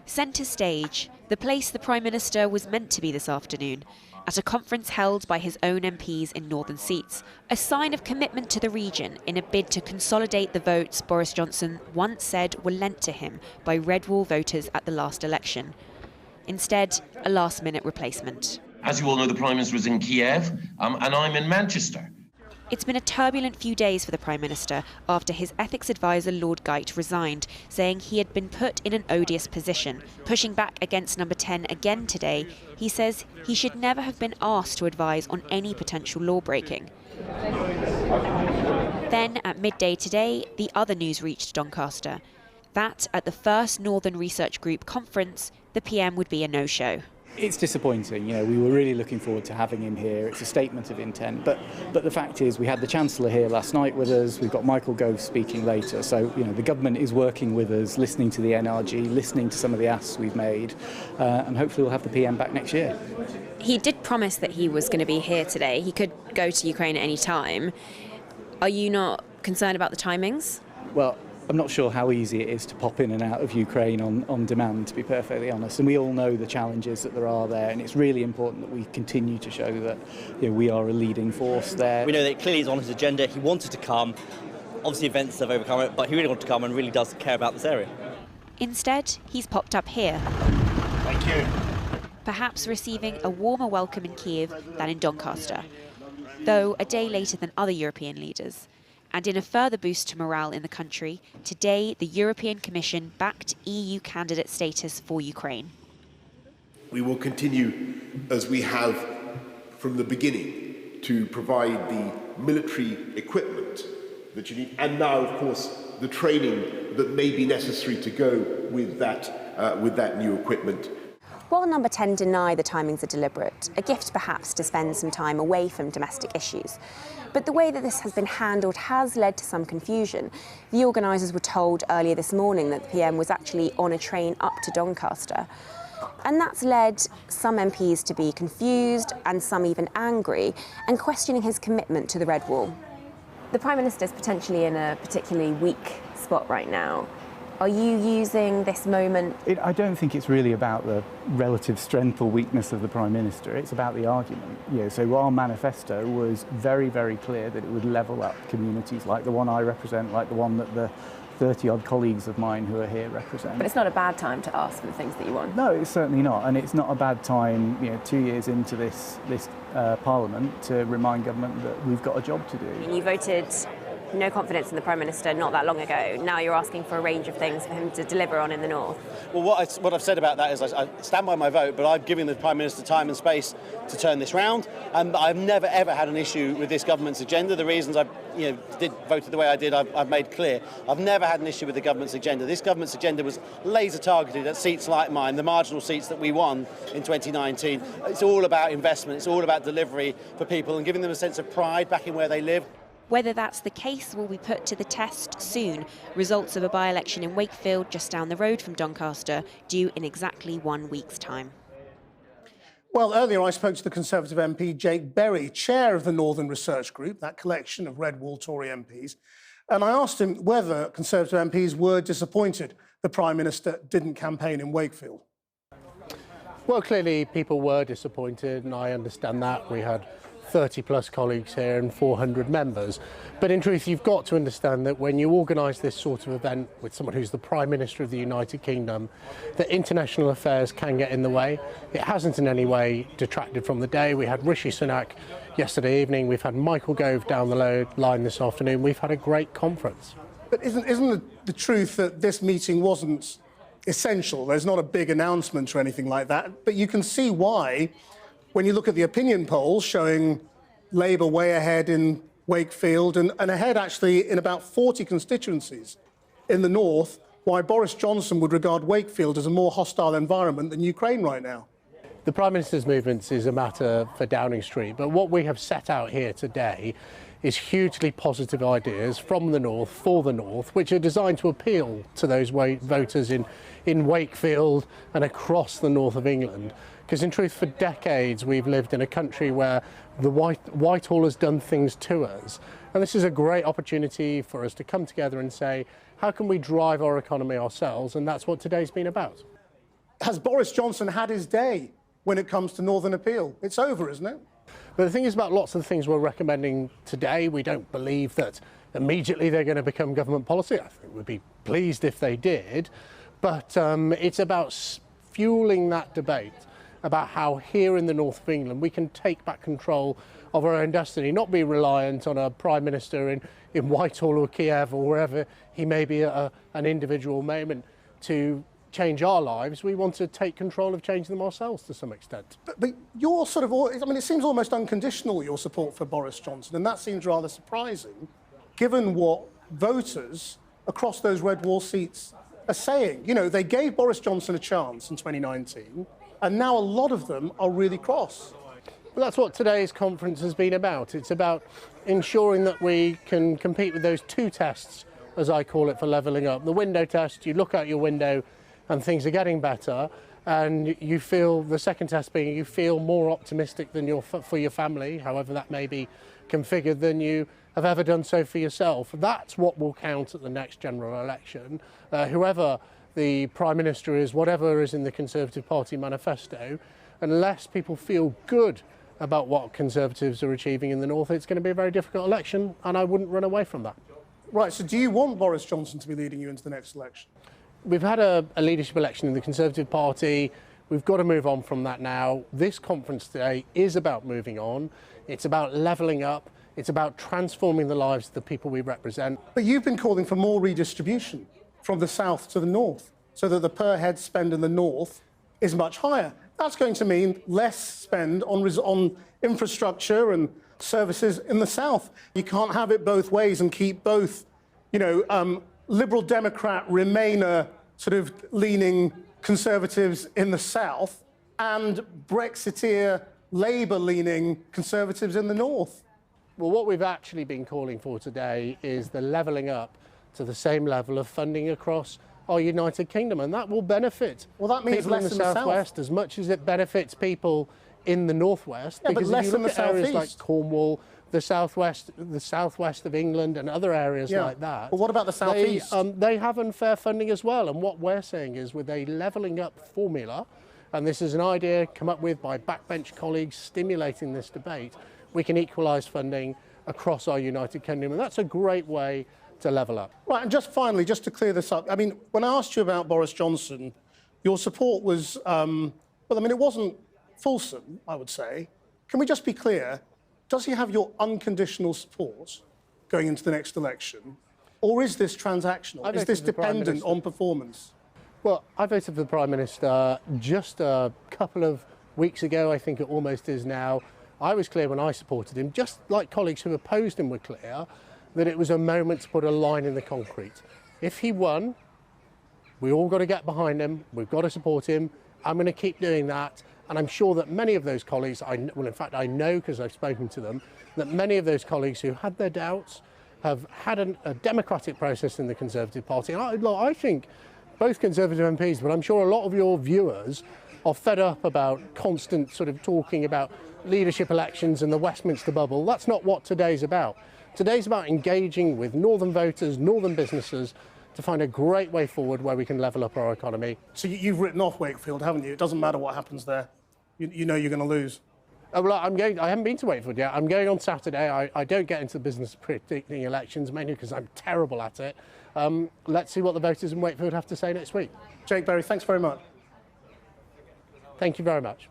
Centre stage, the place the Prime Minister was meant to be this afternoon, at a conference held by his own MPs in northern seats, a sign of commitment to the region in a bid to consolidate the votes Boris Johnson once said were lent to him by Red Wall voters at the last election. Instead, a last-minute replacement. As you all know, the Prime Minister is in Kiev, and I'm in Manchester. It's been a turbulent few days for the Prime Minister after his ethics advisor Lord Geit resigned, saying he had been put in an odious position. Pushing back against Number 10 again today, he says he should never have been asked to advise on any potential law-breaking. Then, at midday today, the other news reached Doncaster. That at the first Northern Research Group conference, the PM would be a no-show. It's disappointing. We were really looking forward to having him here. It's a statement of intent. But the fact is, we had the Chancellor here last night with us. We've got Michael Gove speaking later. So, the government is working with us, listening to the NRG, listening to some of the asks we've made, and hopefully we'll have the PM back next year. He did promise that he was going to be here today. He could go to Ukraine at any time. Are you not concerned about the timings? Well, I'm not sure how easy it is to pop in and out of Ukraine on demand, to be perfectly honest. And we all know the challenges that there are there. And it's really important that we continue to show that we are a leading force there. We know that it clearly is on his agenda. He wanted to come. Obviously, events have overcome it, but he really wanted to come and really does care about this area. Instead, he's popped up here. Thank you. Perhaps receiving a warmer welcome in Kiev than in Doncaster, though a day later than other European leaders. And in a further boost to morale in the country, today the European Commission backed EU candidate status for Ukraine. We will continue, as we have from the beginning, to provide the military equipment that you need, and now, of course, the training that may be necessary to go with that new equipment. While Number 10 deny the timings are deliberate, a gift perhaps to spend some time away from domestic issues. But the way that this has been handled has led to some confusion. The organisers were told earlier this morning that the PM was actually on a train up to Doncaster. And that's led some MPs to be confused and some even angry and questioning his commitment to the Red Wall. The Prime Minister is potentially in a particularly weak spot right now. Are you using this moment? I don't think it's really about the relative strength or weakness of the Prime Minister. It's about the argument. So our manifesto was very, very clear that it would level up communities like the one I represent, like the one that the 30-odd colleagues of mine who are here represent. But it's not a bad time to ask for the things that you want. No, it's certainly not. And it's not a bad time, 2 years into this Parliament, to remind government that we've got a job to do. You voted no confidence in the Prime Minister not that long ago. Now you're asking for a range of things for him to deliver on in the north. Well, what I've said about that is I stand by my vote, but I've given the Prime Minister time and space to turn this round. And I've never, ever had an issue with this government's agenda. The reasons I voted the way I did, I've made clear. I've never had an issue with the government's agenda. This government's agenda was laser targeted at seats like mine, the marginal seats that we won in 2019. It's all about investment. It's all about delivery for people and giving them a sense of pride back in where they live. Whether that's the case will be put to the test soon. Results of a by-election in Wakefield, just down the road from Doncaster, due in exactly 1 week's time. Well, earlier I spoke to the Conservative MP Jake Berry, chair of the Northern Research Group, that collection of Red Wall Tory MPs, and I asked him whether Conservative MPs were disappointed the Prime Minister didn't campaign in Wakefield. Well, clearly people were disappointed, and I understand that. We had 30-plus colleagues here and 400 members. But in truth, you've got to understand that when you organise this sort of event with someone who's the Prime Minister of the United Kingdom, that international affairs can get in the way. It hasn't in any way detracted from the day. We had Rishi Sunak yesterday evening. We've had Michael Gove down the line this afternoon. We've had a great conference. But isn't the truth that this meeting wasn't essential? There's not a big announcement or anything like that. But you can see why, when you look at the opinion polls showing Labour way ahead in Wakefield and ahead actually in about 40 constituencies in the north, why Boris Johnson would regard Wakefield as a more hostile environment than Ukraine right now. The Prime Minister's movements is a matter for Downing Street, but what we have set out here today is hugely positive ideas from the north, for the north, which are designed to appeal to those voters in Wakefield and across the north of England. Because in truth, for decades, we've lived in a country where the Whitehall has done things to us. And this is a great opportunity for us to come together and say, how can we drive our economy ourselves? And that's what today's been about. has Boris Johnson had his day when it comes to Northern Appeal? It's over, isn't it? But the thing is about lots of the things we're recommending today, we don't believe that immediately they're going to become government policy. I think we'd be pleased if they did. But it's about fueling that debate about how here in the north of England we can take back control of our own destiny, not be reliant on a Prime Minister in Whitehall or Kiev or wherever he may be at an individual moment to change our lives. We want to take control of changing them ourselves to some extent. But you're sort of, I mean, it seems almost unconditional, your support for Boris Johnson, and that seems rather surprising, given what voters across those red wall seats are saying. You know, they gave Boris Johnson a chance in 2019, and now a lot of them are really cross. Well, that's what today's conference has been about. It's about ensuring that we can compete with those two tests, as I call it, for levelling up. The window test, you look out your window and things are getting better, and you feel, the second test being, you feel more optimistic than for your family, however that may be configured, than you have ever done so for yourself. That's what will count at the next general election. Whoever the Prime Minister is, whatever is in the Conservative Party manifesto, unless people feel good about what Conservatives are achieving in the north, it's going to be a very difficult election, and I wouldn't run away from that. Right, so do you want Boris Johnson to be leading you into the next election? We've had a leadership election in the Conservative Party. We've got to move on from that now. This conference today is about moving on. It's about levelling up. It's about transforming the lives of the people we represent. But you've been calling for more redistribution from the south to the north, so that the per head spend in the north is much higher. That's going to mean less spend on infrastructure and services in the south. You can't have it both ways and keep both, you know, Liberal Democrat, Remainer sort of leaning Conservatives in the south and Brexiteer, Labour leaning Conservatives in the north. Well, what we've actually been calling for today is the levelling up to the same level of funding across our United Kingdom, and that will benefit that means people less in the southwest as much as it benefits people in the northwest. Yeah, because but less if you look in the at areas southeast. like Cornwall, the southwest of England and other areas like that. But what about the southeast? They have unfair funding as well, and what we're saying is with a levelling up formula, and this is an idea come up with by backbench colleagues stimulating this debate, we can equalise funding across our United Kingdom, and that's a great way to level up. Right, and just finally, just to clear this up, I mean, when I asked you about Boris Johnson, your support was, well, I mean, it wasn't fulsome, I would say. Can we just be clear? Does he have your unconditional support going into the next election? Or is this transactional? Is this dependent on performance? Well, I voted for the Prime Minister just a couple of weeks ago, I think it almost is now. I was clear when I supported him, just like colleagues who opposed him were clear, that it was a moment to put a line in the concrete. If he won, we all got to get behind him, we've got to support him. I'm going to keep doing that. And I'm sure that many of those colleagues, well, in fact, I know because I've spoken to them, that many of those colleagues who had their doubts have had a democratic process in the Conservative Party. And I think both Conservative MPs, but I'm sure a lot of your viewers are fed up about constant sort of talking about leadership elections and the Westminster bubble. That's not what today's about. Today's about engaging with northern voters, northern businesses, to find a great way forward where we can level up our economy. So you've written off Wakefield, haven't you? It doesn't matter what happens there. You know you're going to lose. Well, I haven't been to Wakefield yet. I'm going on Saturday. I don't get into the business of predicting elections, mainly because I'm terrible at it. Let's see what the voters in Wakefield have to say next week. Jake Berry, thanks very much. Thank you very much.